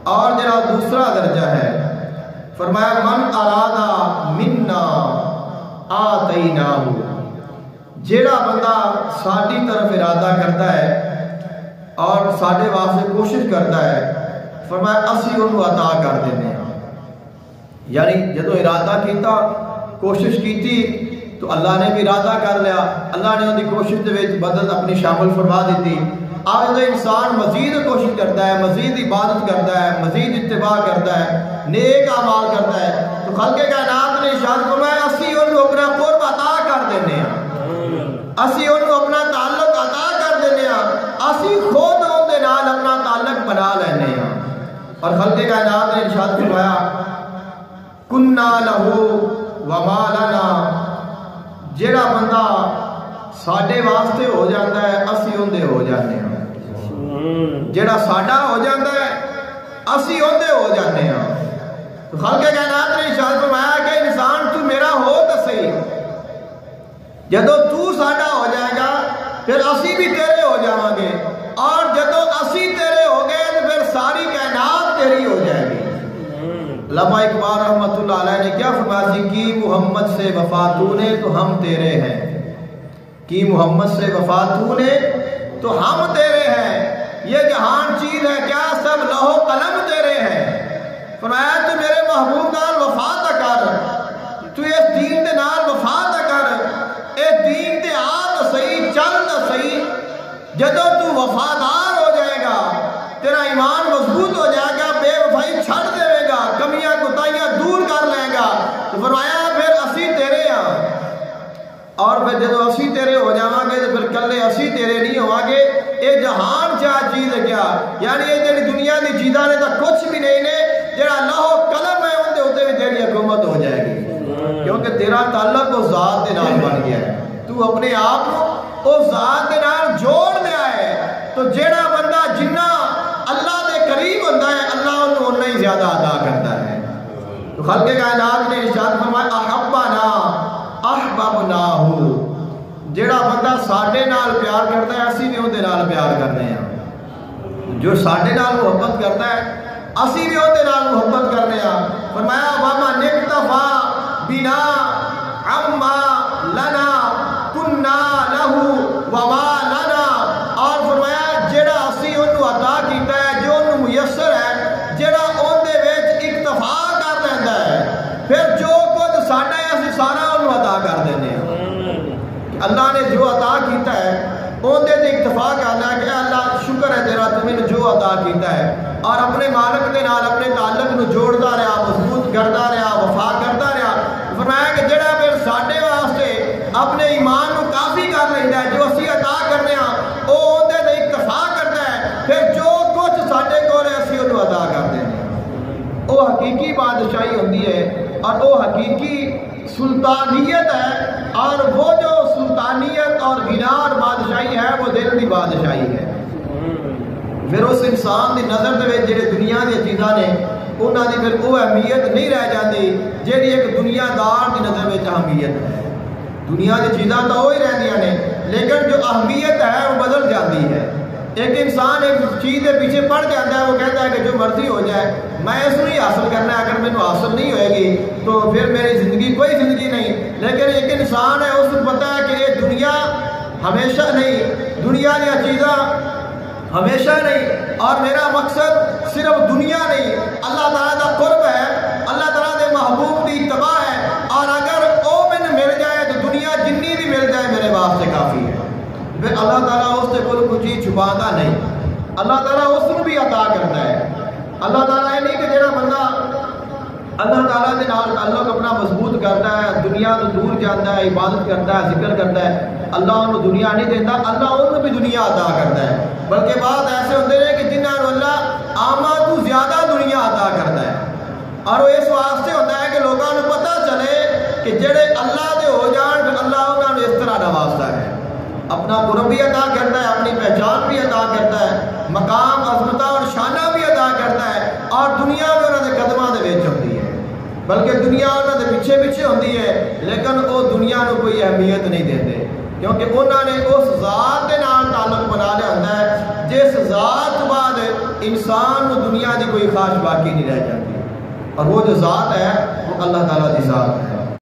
اور جڑا دوسرا درجہ ہے فرمایا من ارادہ منا آتیناہو، جیڑا بندہ ساڈی طرف ارادہ کرتا ہے اور ساڈے واسطے کوشش کرتا ہے فرمایا اسی انہوں عطا کر دینے ہیں۔ یعنی جدو ارادہ کیتا کوشش کیتی تو اللہ نے بھی ارادہ کر لیا، اللہ نے انہوں کوشش دے وچ بدل اپنی شامل فرما دیتی۔ اب جب انسان مزید کوشش کرتا ہے، مزید عبادت کرتا ہے، مزید اتباع کرتا ہے، نیک اعمال کرتا ہے، تو خلق کائنات نے ارشاد فرمایا اسی انہوں اپنا قرب عطا کر دینے ہیں، اسی انہوں اپنا تعلق عطا کر دینے ہیں، اسی خود ان دے نال اپنا تعلق بنا لینے ہیں۔ اور خلق کائنات نے ارشاد فرمایا کننا لہو وما لنا، جیڑا بندہ ساڈے واسطے ہو جاتا ہے اسی اندے ہو جاتے ہیں، جیڑا ساڈا ہو جاتا ہے اسی اندے ہو جاتے ہیں۔ تو خلق کائنات نے ارشاد فرمایا کہ انسان تو میرا ہو تو صحیح، جدو تو ساڈا ہو جائے گا پھر اسی بھی تیرے ہو جاؤں گے، اور جدو اسی تیرے ہو گئے تو پھر ساری کائنات تیری ہو جائے گی۔ علامہ اقبال رحمۃ اللہ علیہ نے کیا فرمایا تھی کہ محمد سے وفا تو نے تو ہم تیرے ہیں، کہ محمد سے وفا تو نے تو ہم تیرے ہیں، یہ جہان چیز ہے کیا سب لوح قلم تیرے ہیں۔ فرمایا تو میرے محبوب نال وفا تا کر، تو اس دین دے نال وفا تا کر، اس دین تے آ تا صحیح، چل تا صحیح، جدو تو وفادار ہو جائے گا تیرا ایمان مضبوط ہو جائے گا، بے وفائی چھڑ دے گا، کمیاں کوتاہیاں دور کر لے گا، تو فرمایا پھر اسی تیرے ہاں، اور پھر جدو اسی تیرے ہو جاواں گے تو پھر کلے اسی تیرے نہیں ہواں گے۔ اے جہان کیا چیز ہے کیا، یعنی یہ جڑی دنیا دی چیزاں نے تو کچھ بھی نہیں نے، جڑا لوح قلم ہے ان دے اوتے بھی تیری حکومت ہو جائے گی، کیونکہ تیرا تعلق اس ذات دے نال بن گیا ہے، تو اپنے آپ کو اس ذات دے نال جوڑ لیا ہے۔ تو جیڑا بندہ جنہ اللہ دے قریب ہوتا ہے اللہ انہوں اتنا ہی زیادہ عطا کرتا ہے۔ تو خلق کائنات نے ارشاد فرمایا احبنا احببناہ، جیڑا بندہ ساڈے نال پیار کرتا ہے اسی بھی اودے نال پیار کرنے ہیں، جو ساڈے نال محبت کرتا ہے اسی بھی اودے نال محبت کرنے ہیں۔ فرمایا ومن اکتفا بنا عما لنا کننا لہو وما لنا، اور فرمایا جیڑا اسی انہوں عطا کیتا ہے جو انہوں میسر ہے، جیڑا اندے وچ اکتفا کر لیندہ ہے، پھر جو کچھ ساڈا ہے اسی سارا انہوں عطا کر دینے ہیں۔ اللہ نے جو عطا کیتا ہے اندے تے اکتفا کرنا ہے کہ اللہ شکر ہے تیرا تمہیں جو عطا کیتا ہے، اور اپنے مالک دے نال اپنے تعلق نو جوڑتا رہا، مضبوط کرتا رہا، وفا کرتا رہا۔ فرمایا کہ جڑا پھر ساڈے واسطے اپنے ایمان نو کافی کر لیندا ہے، جو اسی عطا کرنے ہاں او اندے تے اکتفا کرتا ہے، پھر جو کچھ ساڈے کول ہے اسی انہوں عطا کر دینے ہیں۔ او حقیقی بادشاہی ہوندی ہے، اور او حقیقی سلطانیت ہے، اور وہ جو سلطانیت اور غنا اور بادشاہی ہے وہ دل کی بادشاہی ہے۔ پھر اس انسان دی نظر دے وچ جڑے دنیا دی چیزاں نے انہاں دی پھر وہ اہمیت نہیں رہ جاتی جیڑی ایک دنیا دار دی نظر وچ اہمیت ہے۔ دنیا دی چیزاں تو وہی رہندیاں نے لیکن جو اہمیت ہے وہ بدل جاتی ہے۔ ایک انسان ایک چیز کے پیچھے پڑ جاتا ہے، وہ کہتا ہے کہ جو مرضی ہو جائے میں اس کو ہی حاصل کرنا ہے، اگر میرے حاصل نہیں ہوئے گی تو پھر میری زندگی کوئی زندگی نہیں۔ لیکن ایک انسان ہے اس کو پتہ ہے کہ یہ دنیا ہمیشہ نہیں، دنیا کی چیزاں ہمیشہ نہیں، اور میرا مقصد صرف دنیا نہیں، اللہ تعالیٰ کا قرب ہے، اللہ تعالیٰ کے محبوب کی اتباع ہے، اور اگر وہ میں مل جائے تو دنیا جنی بھی مل جائے میرے واسطے کافی ہے۔ پھر اللہ تعالیٰ اس سے کوئی چیز چھپاتا نہیں، اللہ تعالیٰ اس کو بھی عطا کرتا ہے۔ اللہ تعالیٰ یہ نہیں کہ جڑا بندہ اللہ تعالیٰ کے نال تعلق اپنا مضبوط کرتا ہے، دنیا تو دور جاتا ہے، عبادت کرتا ہے، ذکر کرتا ہے، اللہ انہوں دنیا نہیں دیتا، اللہ انہوں بھی دنیا عطا کرتا ہے۔ بلکہ بات ایسے ہوتے ہیں کہ جنہوں اللہ آما تو زیادہ دنیا عطا کرتا ہے، اور وہ اس واسطے ہوتا ہے کہ لوگوں کو پتہ چلے کہ جڑے اللہ دے ہو جان پھر اللہ انہوں نے اس طرح نوازتا ہے، اپنا قرب بھی عطا کرتا ہے، اپنی پہچان بھی عطا کرتا ہے، مقام عظمتہ اور شانہ بھی عطا کرتا ہے، اور دنیا میں انہوں نے قدمہ دے وچ ہوتی ہے، بلکہ دنیا انہوں نے پیچھے پیچھے ہوتی ہے، لیکن وہ دنیا کو کوئی اہمیت نہیں دیتے، کیونکہ انہوں نے اس ذات کے نال تعلق بنا لیا ہوتا ہے جس ذات بعد انسان کو دنیا کی کوئی خواہش باقی نہیں رہ جاتی، اور وہ جو ذات ہے وہ اللہ تعالیٰ کی ذات ہے۔